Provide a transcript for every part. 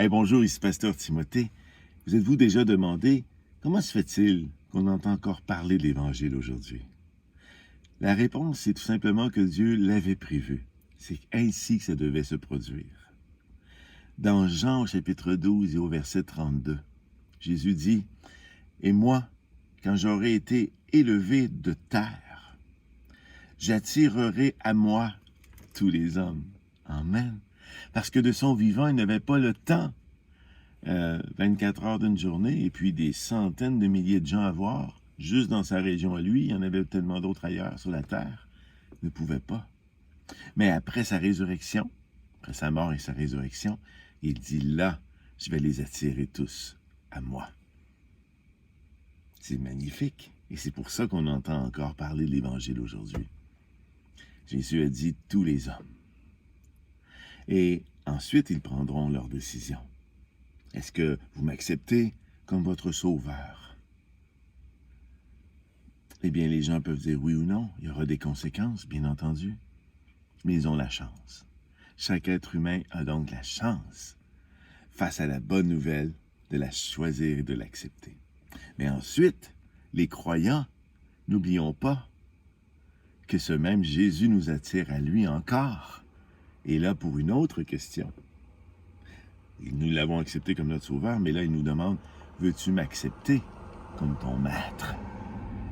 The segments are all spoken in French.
Hey, bonjour, ici Pasteur Timothée. Vous êtes-vous déjà demandé comment se fait-il qu'on entend encore parler de l'Évangile aujourd'hui? La réponse, c'est tout simplement que Dieu l'avait prévu. C'est ainsi que ça devait se produire. Dans Jean au chapitre 12 et au verset 32, Jésus dit « Et moi, quand j'aurai été élevé de terre, j'attirerai à moi tous les hommes. » Amen. Parce que de son vivant, il n'avait pas le temps. 24 heures d'une journée et puis des centaines de milliers de gens à voir, juste dans sa région à lui, il y en avait tellement d'autres ailleurs sur la terre, il ne pouvait pas. Mais après sa résurrection, après sa mort et sa résurrection, il dit là, je vais les attirer tous à moi. C'est magnifique et c'est pour ça qu'on entend encore parler de l'Évangile aujourd'hui. Jésus a dit tous les hommes. Et ensuite, ils prendront leur décision. Est-ce que vous m'acceptez comme votre sauveur? Eh bien, les gens peuvent dire oui ou non. Il y aura des conséquences, bien entendu. Mais ils ont la chance. Chaque être humain a donc la chance, face à la bonne nouvelle, de la choisir et de l'accepter. Mais ensuite, les croyants, n'oublions pas que ce même Jésus nous attire à lui encore. Et là, pour une autre question. Nous l'avons accepté comme notre sauveur, mais là, il nous demande, veux-tu m'accepter comme ton maître?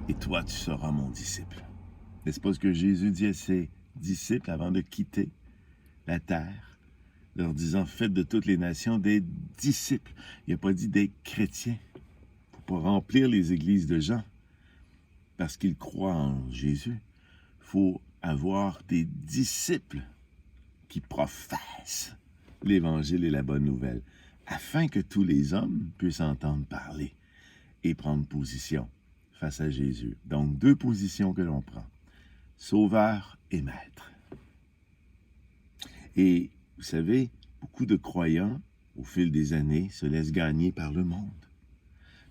Et toi, tu seras mon disciple. N'est-ce pas ce que Jésus dit à ses disciples avant de quitter la terre, leur disant, faites de toutes les nations des disciples. Il n'a pas dit des chrétiens, pour pas remplir les églises de gens, parce qu'ils croient en Jésus. Il faut avoir des disciples qui professent l'Évangile et la bonne nouvelle, afin que tous les hommes puissent entendre parler et prendre position face à Jésus. Donc, deux positions que l'on prend, sauveur et maître. Et vous savez, beaucoup de croyants, au fil des années, se laissent gagner par le monde,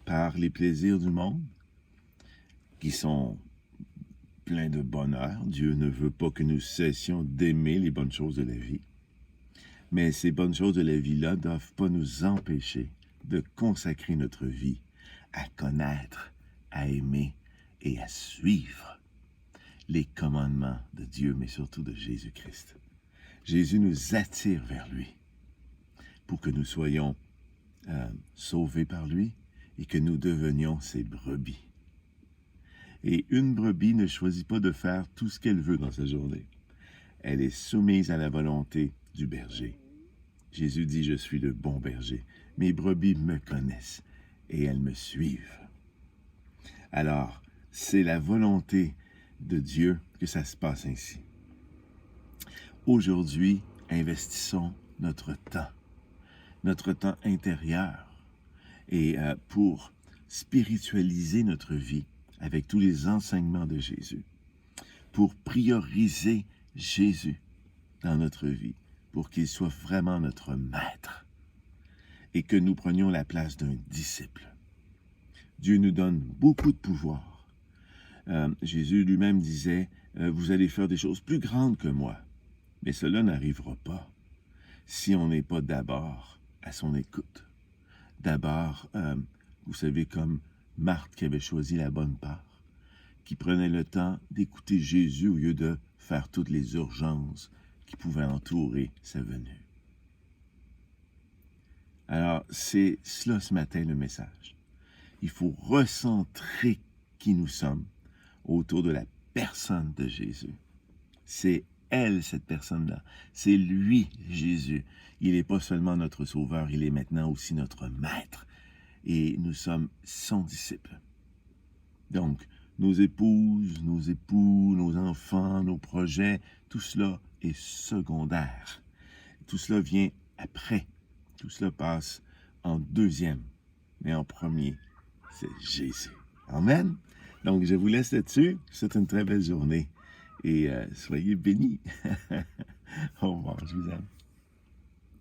par les plaisirs du monde, qui sont pleins de bonheur. Dieu ne veut pas que nous cessions d'aimer les bonnes choses de la vie. Mais ces bonnes choses de la vie-là ne doivent pas nous empêcher de consacrer notre vie à connaître, à aimer et à suivre les commandements de Dieu, mais surtout de Jésus-Christ. Jésus nous attire vers lui pour que nous soyons sauvés par lui et que nous devenions ses brebis. Et une brebis ne choisit pas de faire tout ce qu'elle veut dans sa journée. Elle est soumise à la volonté du berger. Jésus dit, je suis le bon berger. Mes brebis me connaissent et elles me suivent. Alors, c'est la volonté de Dieu que ça se passe ainsi. Aujourd'hui, investissons notre temps intérieur, et pour spiritualiser notre vie avec tous les enseignements de Jésus, pour prioriser Jésus dans notre vie, pour qu'il soit vraiment notre maître et que nous prenions la place d'un disciple. Dieu nous donne beaucoup de pouvoir. Jésus lui-même disait, vous allez faire des choses plus grandes que moi, mais cela n'arrivera pas si on n'est pas d'abord à son écoute. D'abord, vous savez, comme Marthe qui avait choisi la bonne part, qui prenait le temps d'écouter Jésus au lieu de faire toutes les urgences qui pouvaient entourer sa venue. Alors, c'est cela ce matin le message. Il faut recentrer qui nous sommes autour de la personne de Jésus. C'est elle, cette personne-là. C'est lui, Jésus. Il n'est pas seulement notre sauveur, il est maintenant aussi notre maître. Et nous sommes son disciple. Donc, nos épouses, nos époux, nos enfants, nos projets, tout cela est secondaire. Tout cela vient après. Tout cela passe en deuxième. Mais en premier, c'est Jésus. Amen. Donc, je vous laisse là-dessus. C'est une très belle journée. Et soyez bénis. Au revoir, je vous aime.